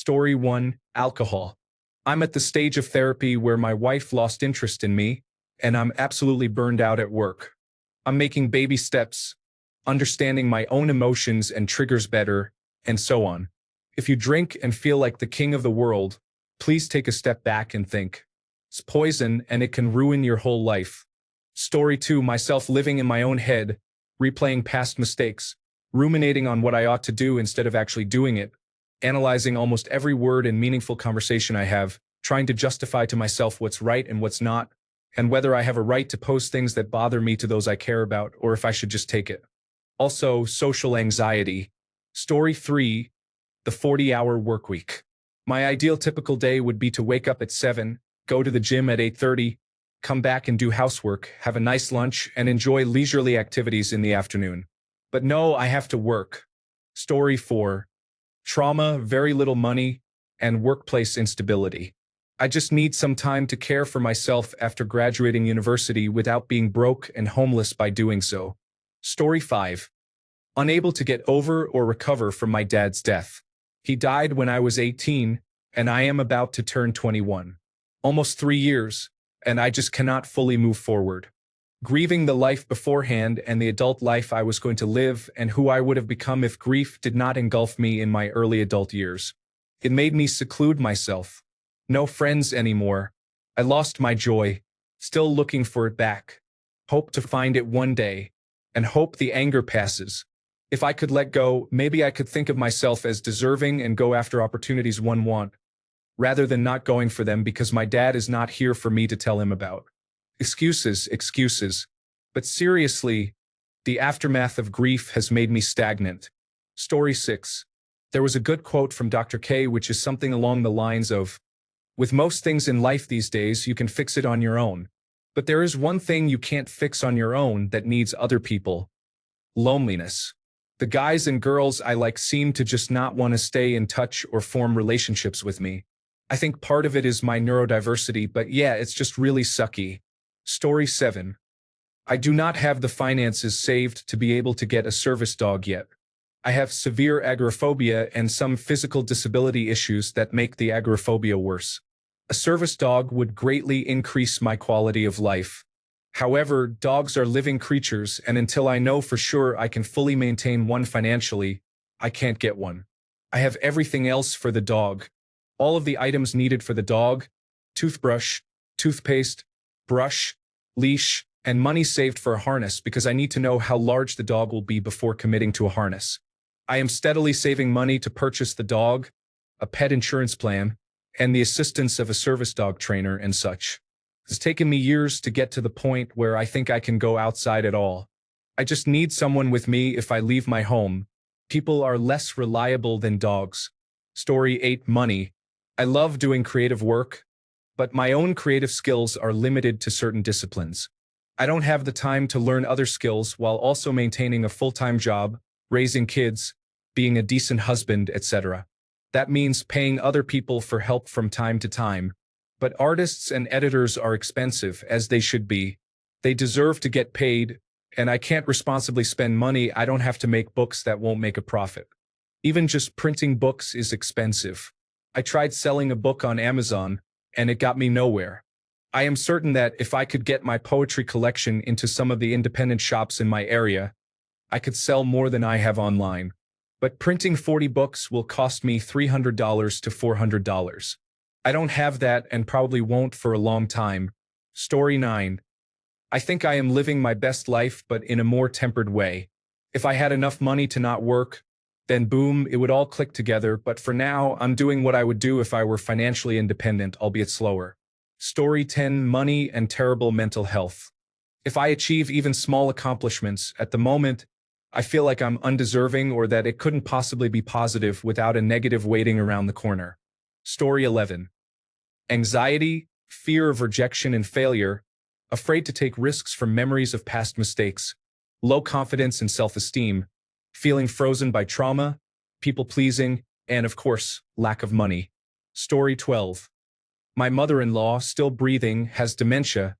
Story 1, Alcohol. I'm at the stage of therapy where my wife lost interest in me, and I'm absolutely burned out at work. I'm making baby steps, understanding my own emotions and triggers better, and so on. If you drink and feel like the king of the world, please take a step back and think. It's poison and it can ruin your whole life. Story 2, myself living in my own head, replaying past mistakes, ruminating on what I ought to do instead of actually doing it, analyzing almost every word and meaningful conversation I have, trying to justify to myself what's right and what's not, and whether I have a right to post things that bother me to those I care about, or if I should just take it. Also, social anxiety. Story 3, the 40-hour workweek. My ideal typical day would be to wake up at 7, go to the gym at 8:30, come back and do housework, have a nice lunch, and enjoy leisurely activities in the afternoon. But no, I have to work. Story 4, trauma, very little money, and workplace instability. I just need some time to care for myself after graduating university without being broke and homeless by doing so. Story 5, unable to get over or recover from my dad's death. He died when I was 18, and I am about to turn 21. Almost 3 years, and I just cannot fully move forward. Grieving the life beforehand and the adult life I was going to live and who I would have become if grief did not engulf me in my early adult years. It made me seclude myself. No friends anymore. I lost my joy, still looking for it back. Hope to find it one day, and hope the anger passes. If I could let go, maybe I could think of myself as deserving and go after opportunities one want, rather than not going for them because my dad is not here for me to tell him about. Excuses, excuses. But seriously, the aftermath of grief has made me stagnant. Story 6. There was a good quote from Dr. K, which is something along the lines of, "With most things in life these days, you can fix it on your own. But there is one thing you can't fix on your own that needs other people. Loneliness. The guys and girls I like seem to just not want to stay in touch or form relationships with me. I think part of it is my neurodiversity, but yeah, it's just really sucky." Story 7. I do not have the finances saved to be able to get a service dog yet. I have severe agoraphobia and some physical disability issues that make the agoraphobia worse. A service dog would greatly increase my quality of life. However, dogs are living creatures, and until I know for sure I can fully maintain one financially, I can't get one. I have everything else for the dog. All of the items needed for the dog: toothbrush, toothpaste, brush, leash, and money saved for a harness because I need to know how large the dog will be before committing to a harness. I am steadily saving money to purchase the dog, a pet insurance plan, and the assistance of a service dog trainer and such. It's taken me years to get to the point where I think I can go outside at all. I just need someone with me if I leave my home. People are less reliable than dogs. Story 8, Money. I love doing creative work, but my own creative skills are limited to certain disciplines. I don't have the time to learn other skills while also maintaining a full-time job, raising kids, being a decent husband, etc. That means paying other people for help from time to time. But artists and editors are expensive, as they should be. They deserve to get paid, and I can't responsibly spend money I don't have to make books that won't make a profit. Even just printing books is expensive. I tried selling a book on Amazon, and it got me nowhere. I am certain that if I could get my poetry collection into some of the independent shops in my area, I could sell more than I have online. But printing 40 books will cost me $300 to $400. I don't have that and probably won't for a long time. Story 9. I think I am living my best life, but in a more tempered way. If I had enough money to not work, then boom, it would all click together, but for now, I'm doing what I would do if I were financially independent, albeit slower. Story 10, Money and terrible mental health. If I achieve even small accomplishments, at the moment, I feel like I'm undeserving or that it couldn't possibly be positive without a negative waiting around the corner. Story 11. Anxiety, fear of rejection and failure, afraid to take risks from memories of past mistakes, low confidence and self-esteem, feeling frozen by trauma, people-pleasing, and of course, lack of money. Story 12. My mother-in-law, still breathing, has dementia,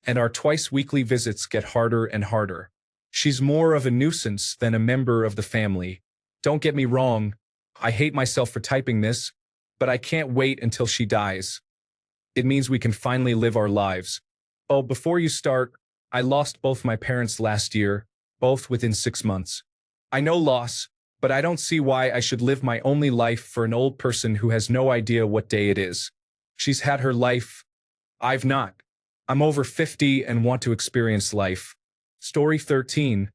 and our twice-weekly visits get harder and harder. She's more of a nuisance than a member of the family. Don't get me wrong, I hate myself for typing this, but I can't wait until she dies. It means we can finally live our lives. Oh, before you start, I lost both my parents last year, both within 6 months. I know loss, but I don't see why I should live my only life for an old person who has no idea what day it is. She's had her life. I've not. I'm over 50 and want to experience life. Story 13.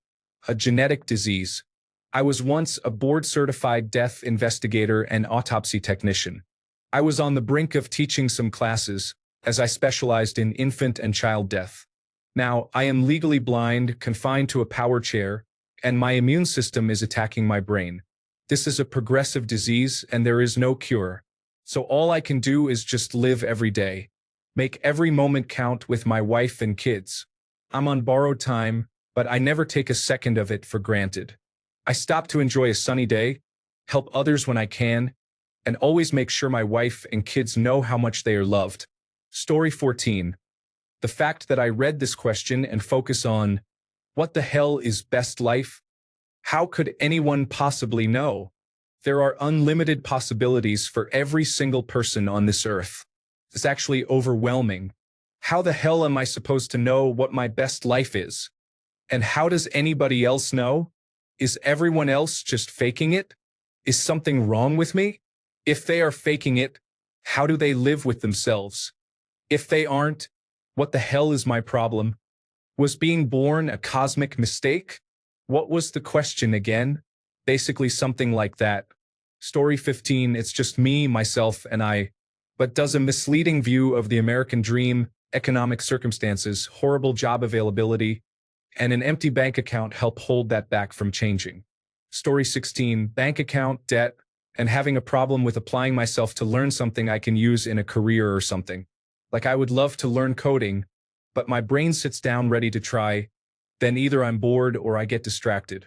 A genetic disease. I was once a board-certified death investigator and autopsy technician. I was on the brink of teaching some classes, as I specialized in infant and child death. Now, I am legally blind, confined to a power chair, and my immune system is attacking my brain. This is a progressive disease, and there is no cure. So all I can do is just live every day. Make every moment count with my wife and kids. I'm on borrowed time, but I never take a second of it for granted. I stop to enjoy a sunny day, help others when I can, and always make sure my wife and kids know how much they are loved. Story 14. The fact that I read this question and focus on, what the hell is best life? How could anyone possibly know? There are unlimited possibilities for every single person on this earth. It's actually overwhelming. How the hell am I supposed to know what my best life is? And how does anybody else know? Is everyone else just faking it? Is something wrong with me? If they are faking it, how do they live with themselves? If they aren't, what the hell is my problem? Was being born a cosmic mistake? What was the question again? Basically something like that. Story 15, it's just me, myself, and I. But does a misleading view of the American dream, economic circumstances, horrible job availability, and an empty bank account help hold that back from changing? Story 16, bank account, debt, and having a problem with applying myself to learn something I can use in a career or something. Like I would love to learn coding, but my brain sits down ready to try, then either I'm bored or I get distracted.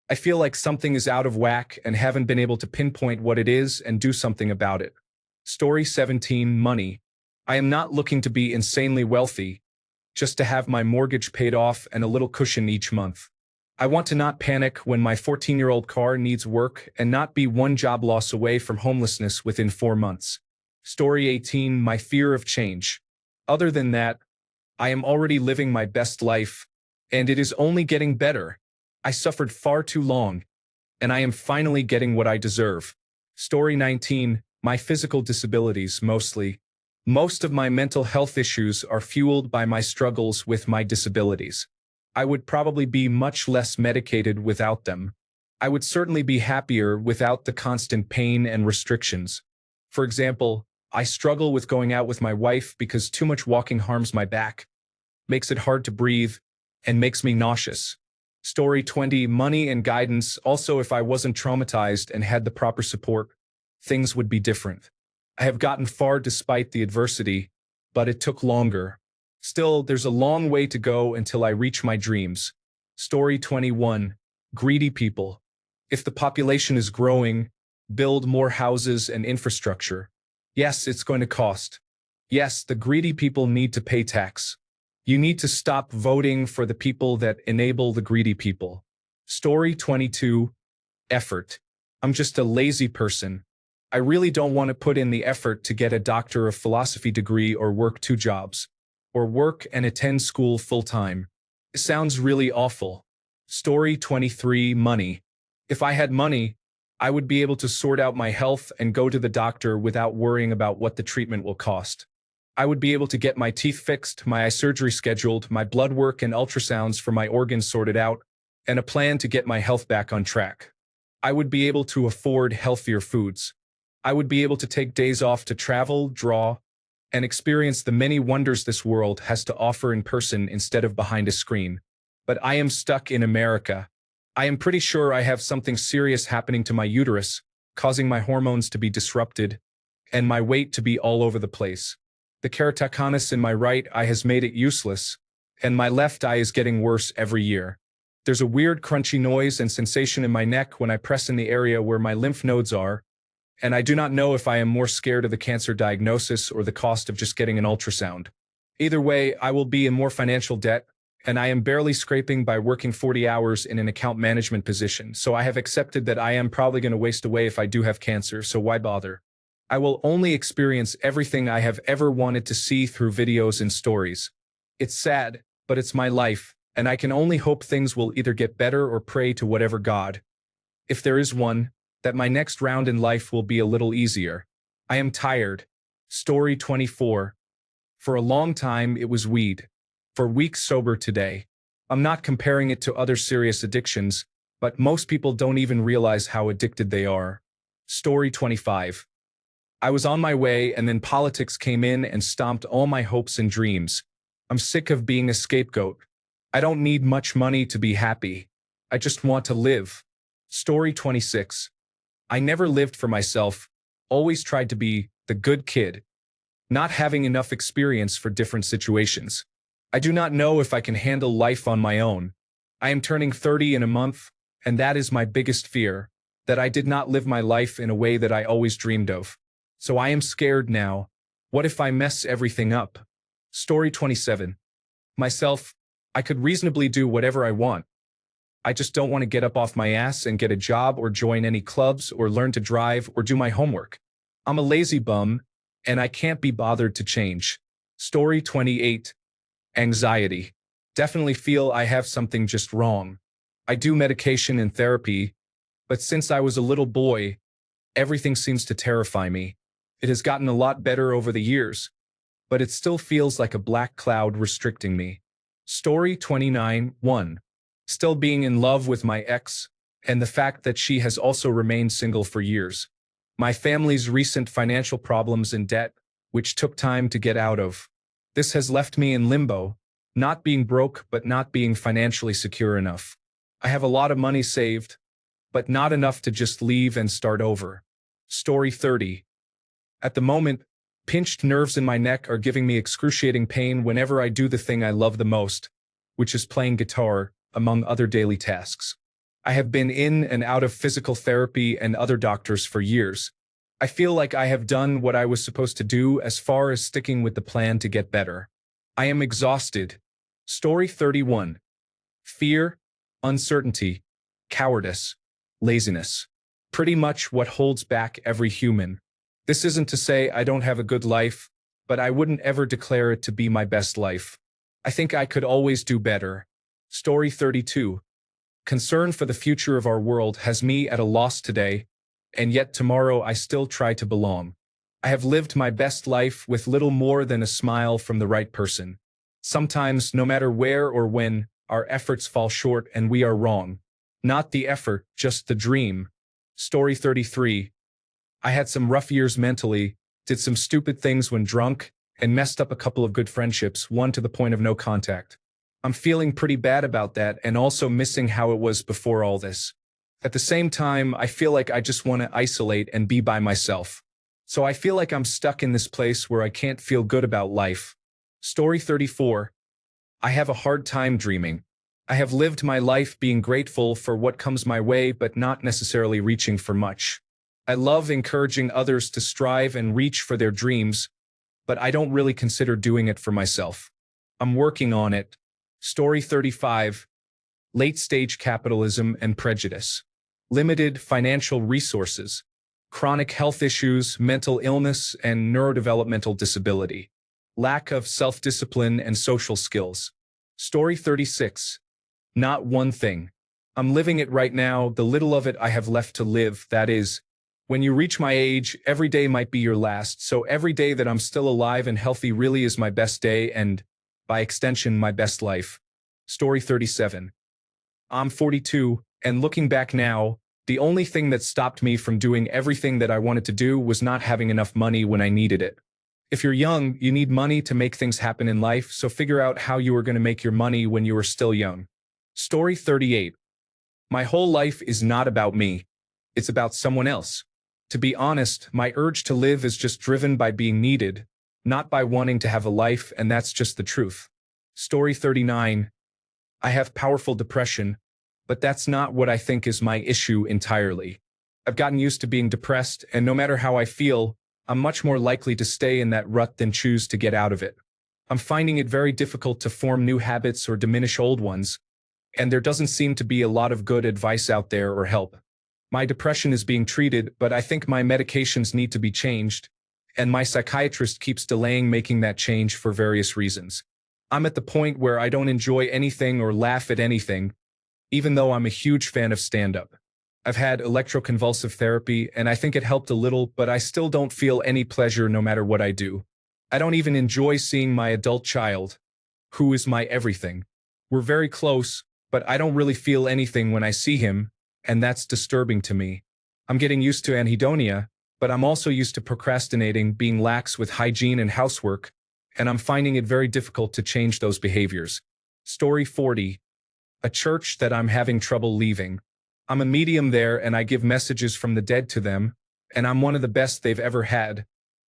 I feel like something is out of whack and haven't been able to pinpoint what it is and do something about it. Story 17, money. I am not looking to be insanely wealthy, just to have my mortgage paid off and a little cushion each month. I want to not panic when my 14-year-old car needs work and not be one job loss away from homelessness within 4 months. Story 18, my fear of change. Other than that, I am already living my best life, and it is only getting better. I suffered far too long, and I am finally getting what I deserve. Story 19, my physical disabilities mostly. Most of my mental health issues are fueled by my struggles with my disabilities. I would probably be much less medicated without them. I would certainly be happier without the constant pain and restrictions. For example, I struggle with going out with my wife because too much walking harms my back, makes it hard to breathe, and makes me nauseous. Story 20, money and guidance. Also, if I wasn't traumatized and had the proper support, things would be different. I have gotten far despite the adversity, but it took longer. Still, there's a long way to go until I reach my dreams. Story 21, greedy people. If the population is growing, build more houses and infrastructure. Yes, it's going to cost. Yes, the greedy people need to pay tax. You need to stop voting for the people that enable the greedy people. Story 22, effort. I'm just a lazy person. I really don't want to put in the effort to get a Doctor of Philosophy degree or work 2 jobs, or work and attend school full-time. It sounds really awful. Story 23, money. If I had money, I would be able to sort out my health and go to the doctor without worrying about what the treatment will cost. I would be able to get my teeth fixed, my eye surgery scheduled, my blood work and ultrasounds for my organs sorted out, and a plan to get my health back on track. I would be able to afford healthier foods. I would be able to take days off to travel, draw, and experience the many wonders this world has to offer in person instead of behind a screen. But I am stuck in America. I am pretty sure I have something serious happening to my uterus, causing my hormones to be disrupted, and my weight to be all over the place. The keratoconus in my right eye has made it useless, and my left eye is getting worse every year. There's a weird crunchy noise and sensation in my neck when I press in the area where my lymph nodes are, and I do not know if I am more scared of the cancer diagnosis or the cost of just getting an ultrasound. Either way, I will be in more financial debt, and I am barely scraping by working 40 hours in an account management position, so I have accepted that I am probably going to waste away if I do have cancer, so why bother? I will only experience everything I have ever wanted to see through videos and stories. It's sad, but it's my life, and I can only hope things will either get better or pray to whatever God, if there is one, that my next round in life will be a little easier. I am tired. Story 24. For a long time, it was weed. For weeks sober today. I'm not comparing it to other serious addictions, but most people don't even realize how addicted they are. Story 25. I was on my way and then politics came in and stomped all my hopes and dreams. I'm sick of being a scapegoat. I don't need much money to be happy. I just want to live. Story 26. I never lived for myself, always tried to be the good kid, not having enough experience for different situations. I do not know if I can handle life on my own. I am turning 30 in a month, and that is my biggest fear, that I did not live my life in a way that I always dreamed of. So I am scared now. What if I mess everything up? Story 27. Myself, I could reasonably do whatever I want. I just don't want to get up off my ass and get a job or join any clubs or learn to drive or do my homework. I'm a lazy bum, and I can't be bothered to change. Story 28. Anxiety. Definitely feel I have something just wrong. I do medication and therapy, but since I was a little boy, everything seems to terrify me. It has gotten a lot better over the years, but it still feels like a black cloud restricting me. Story 29. 1. Still being in love with my ex, and the fact that she has also remained single for years. My family's recent financial problems and debt, which took time to get out of. This has left me in limbo, not being broke but not being financially secure enough. I have a lot of money saved, but not enough to just leave and start over. Story 30. At the moment, pinched nerves in my neck are giving me excruciating pain whenever I do the thing I love the most, which is playing guitar, among other daily tasks. I have been in and out of physical therapy and other doctors for years. I feel like I have done what I was supposed to do as far as sticking with the plan to get better. I am exhausted. Story 31. Fear, uncertainty, cowardice, laziness. Pretty much what holds back every human. This isn't to say I don't have a good life, but I wouldn't ever declare it to be my best life. I think I could always do better. Story 32. Concern for the future of our world has me at a loss today, and yet tomorrow I still try to belong. I have lived my best life with little more than a smile from the right person. Sometimes, no matter where or when, our efforts fall short and we are wrong. Not the effort, just the dream. Story 33. I had some rough years mentally, did some stupid things when drunk, and messed up a couple of good friendships, one to the point of no contact. I'm feeling pretty bad about that and also missing how it was before all this. At the same time, I feel like I just want to isolate and be by myself. So I feel like I'm stuck in this place where I can't feel good about life. Story 34. I have a hard time dreaming. I have lived my life being grateful for what comes my way but not necessarily reaching for much. I love encouraging others to strive and reach for their dreams, but I don't really consider doing it for myself. I'm working on it. Story 35. Late-stage capitalism and prejudice. Limited financial resources. Chronic health issues, mental illness, and neurodevelopmental disability. Lack of self-discipline and social skills. Story 36. Not one thing. I'm living it right now, the little of it I have left to live, that is. When you reach my age, every day might be your last, so every day that I'm still alive and healthy really is my best day and, by extension, my best life. Story 37. I'm 42, and looking back now, the only thing that stopped me from doing everything that I wanted to do was not having enough money when I needed it. If you're young, you need money to make things happen in life, so figure out how you are going to make your money when you are still young. Story 38. My whole life is not about me. It's about someone else. To be honest, my urge to live is just driven by being needed, not by wanting to have a life, and that's just the truth. Story 39. I have powerful depression, but that's not what I think is my issue entirely. I've gotten used to being depressed, and no matter how I feel, I'm much more likely to stay in that rut than choose to get out of it. I'm finding it very difficult to form new habits or diminish old ones, and there doesn't seem to be a lot of good advice out there or help. My depression is being treated, but I think my medications need to be changed, and my psychiatrist keeps delaying making that change for various reasons. I'm at the point where I don't enjoy anything or laugh at anything, even though I'm a huge fan of stand-up. I've had electroconvulsive therapy, and I think it helped a little, but I still don't feel any pleasure no matter what I do. I don't even enjoy seeing my adult child, who is my everything. We're very close, but I don't really feel anything when I see him, and that's disturbing to me. I'm getting used to anhedonia, but I'm also used to procrastinating, being lax with hygiene and housework, and I'm finding it very difficult to change those behaviors. Story 40. A church that I'm having trouble leaving. I'm a medium there and I give messages from the dead to them, and I'm one of the best they've ever had.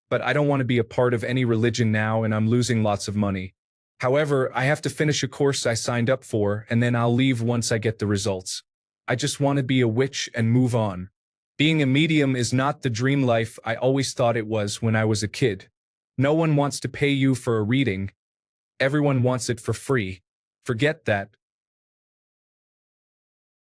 But I don't want to be a part of any religion now and I'm losing lots of money. However, I have to finish a course I signed up for and then I'll leave once I get the results. I just want to be a witch and move on. Being a medium is not the dream life I always thought it was when I was a kid. No one wants to pay you for a reading. Everyone wants it for free. Forget that.